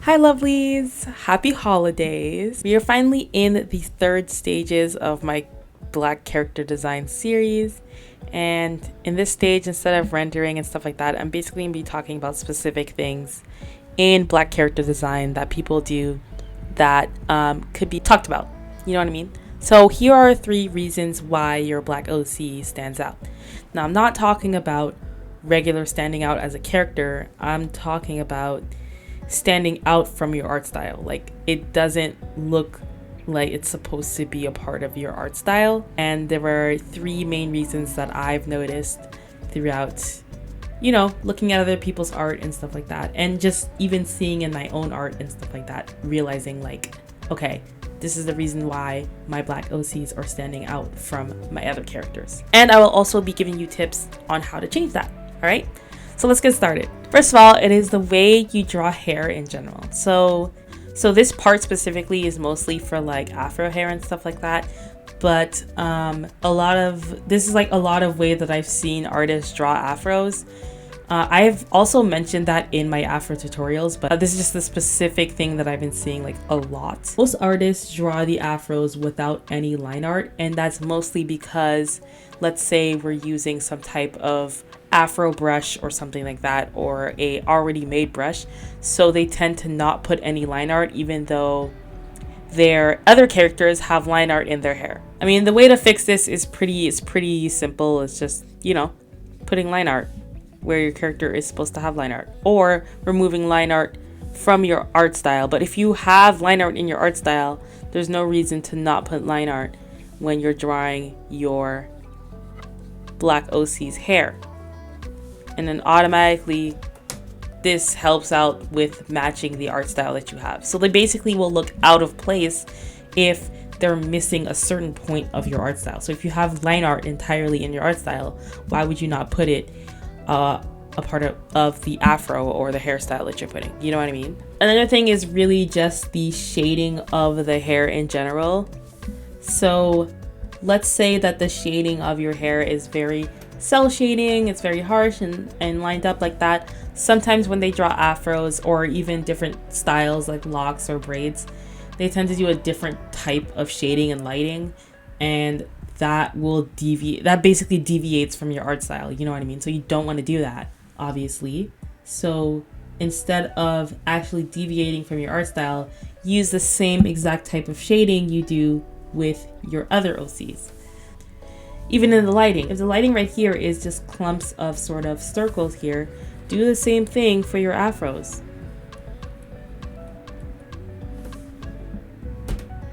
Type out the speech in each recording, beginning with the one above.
Hi lovelies! Happy holidays! We are finally in the third stages of my black character design series. And in this stage, instead of rendering and stuff like that, I'm basically going to be talking about specific things in black character design that people do that could be talked about. You know what I mean? So here are 3 reasons why your black OC stands out. Now, I'm not talking about regular standing out as a character. I'm talking about standing out from your art style. Like, it doesn't look like it's supposed to be a part of your art style. And there were 3 main reasons that I've noticed throughout, looking at other people's art and stuff like that. And just even seeing in my own art and stuff like that, realizing like, okay, this is the reason why my black OCs are standing out from my other characters. And I will also be giving you tips on how to change that. All right. So let's get started. First of all, it is the way you draw hair in general. So this part specifically is mostly for like afro hair and stuff like that. But this is like a lot of way that I've seen artists draw afros. I've also mentioned that in my afro tutorials, but this is just the specific thing that I've been seeing like a lot. Most artists draw the afros without any line art, and that's mostly because, let's say we're using some type of afro brush or something like that, or a already made brush, so they tend to not put any line art even though their other characters have line art in their hair. I mean, the way to fix this is pretty simple. It's just, putting line art where your character is supposed to have line art, or removing line art from your art style. But if you have line art in your art style, there's no reason to not put line art when you're drawing your black OC's hair. And then automatically this helps out with matching the art style that you have. So they basically will look out of place if they're missing a certain point of your art style. So if you have line art entirely in your art style, why would you not put it a part of the afro or the hairstyle that you're putting? You know what I mean? Another thing is really just the shading of the hair in general. So let's say that the shading of your hair is very cell shading, it's very harsh and lined up like that. Sometimes when they draw afros or even different styles like locks or braids, they tend to do a different type of shading and lighting, and that basically deviates from your art style. You know what I mean? So you don't want to do that, obviously. So instead of actually deviating from your art style, use the same exact type of shading you do with your other OCs. Even in the lighting, if the lighting right here is just clumps of sort of circles here, do the same thing for your afros.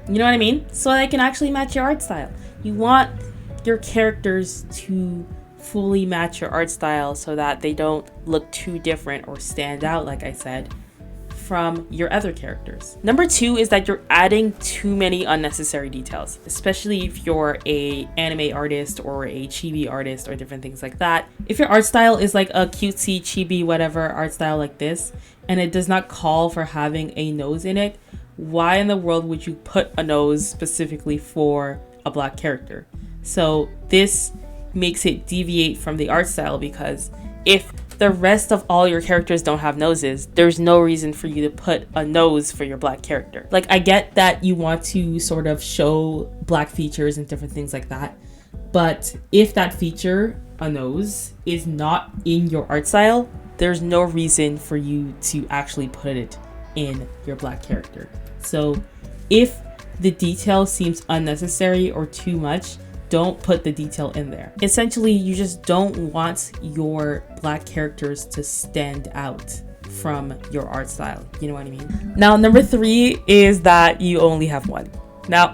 You know what I mean? So they can actually match your art style. You want your characters to fully match your art style so that they don't look too different or stand out, like I said, from your other characters. Number 2 is that you're adding too many unnecessary details, especially if you're a anime artist or a chibi artist or different things like that. If your art style is like a cutesy chibi whatever art style like this, and it does not call for having a nose in it, why in the world would you put a nose specifically for a black character? So this makes it deviate from the art style, because if the rest of all your characters don't have noses, there's no reason for you to put a nose for your black character. Like, I get that you want to sort of show black features and different things like that, but if that feature, a nose, is not in your art style, there's no reason for you to actually put it in your black character. So if the detail seems unnecessary or too much, don't put the detail in there. Essentially, you just don't want your black characters to stand out from your art style. You know what I mean? Now, number 3 is that you only have one. Now,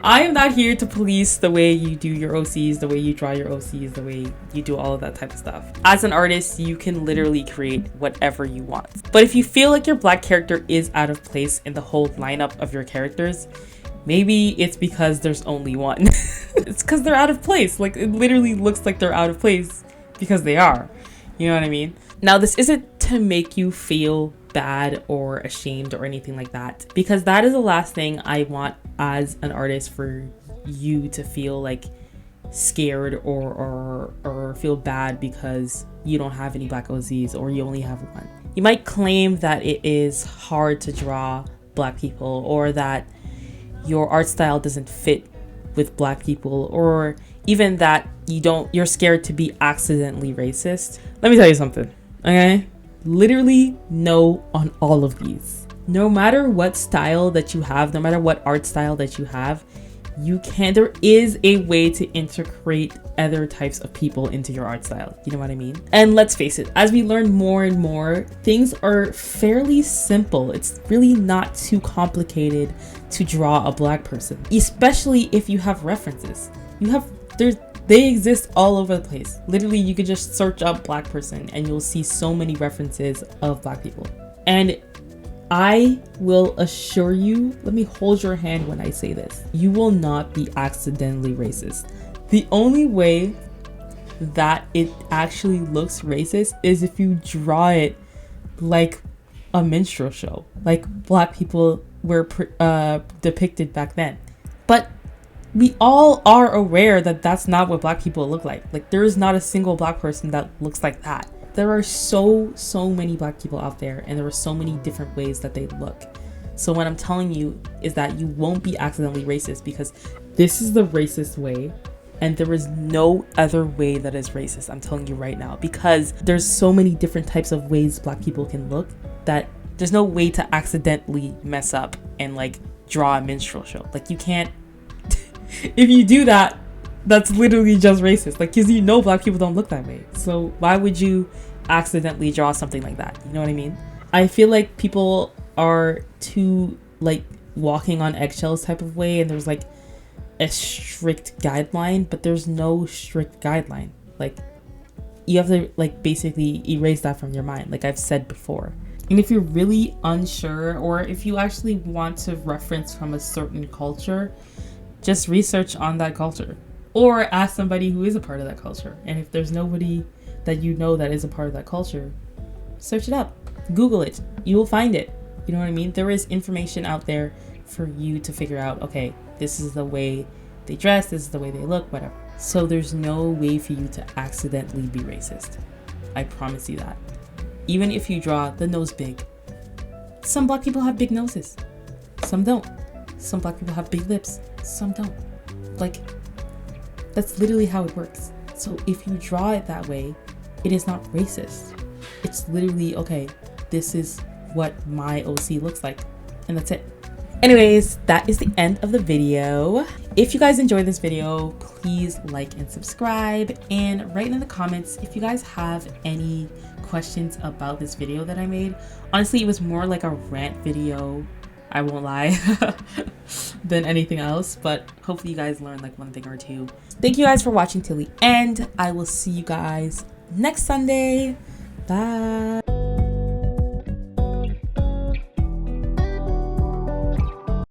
I am not here to police the way you do your OCs, the way you draw your OCs, the way you do all of that type of stuff. As an artist, you can literally create whatever you want. But if you feel like your black character is out of place in the whole lineup of your characters, maybe it's because there's only one. It's because they're out of place. Like, it literally looks like they're out of place because they are. You know what I mean? Now, this isn't to make you feel bad or ashamed or anything like that, because that is the last thing I want as an artist, for you to feel like scared or feel bad because you don't have any black OCs or you only have one. You might claim that it is hard to draw Black people, or that your art style doesn't fit with Black people, or even that you're scared to be accidentally racist. Let me tell you something, okay? Literally no on all of these. No matter what style that you have, no matter what art style that you have, there is a way to integrate other types of people into your art style. You know what I mean? And let's face it, as we learn more and more, things are fairly simple. It's really not too complicated to draw a Black person, especially if you have references. They exist all over the place. Literally, you could just search up Black person and you'll see so many references of Black people. And I will assure you, let me hold your hand when I say this, you will not be accidentally racist. The only way that it actually looks racist is if you draw it like a minstrel show, like Black people were depicted back then. But we all are aware that that's not what Black people look like. Like, there is not a single Black person that looks like that. There are so many Black people out there, and there are so many different ways that they look. So what I'm telling you is that you won't be accidentally racist, because this is the racist way, and there is no other way that is racist. I'm telling you right now, because there's so many different types of ways Black people can look that there's no way to accidentally mess up and like draw a minstrel show. Like, you can't. If you do that, that's literally just racist. Like, because Black people don't look that way. So why would you accidentally draw something like that? You know what I mean? I feel like people are too like walking on eggshells type of way, and there's like a strict guideline, but there's no strict guideline. Like, you have to like basically erase that from your mind, like I've said before. And if you're really unsure, or if you actually want to reference from a certain culture, just research on that culture, or ask somebody who is a part of that culture. And if there's nobody that you know that is a part of that culture, search it up, Google it, you will find it. You know what I mean? There is information out there for you to figure out, okay, this is the way they dress, this is the way they look, whatever. So there's no way for you to accidentally be racist. I promise you that. Even if you draw the nose big, some Black people have big noses, some don't. Some Black people have big lips, some don't. Like, that's literally how it works. So if you draw it that way, it is not racist. It's literally, okay, this is what my OC looks like, and that's it. Anyways, that is the end of the video. If you guys enjoyed this video, please like and subscribe, and write in the comments if you guys have any questions about this video that I made. Honestly, it was more like a rant video, I won't lie, than anything else, but hopefully you guys learned like one thing or two. Thank you guys for watching till the end. I will see you guys next Sunday. Bye.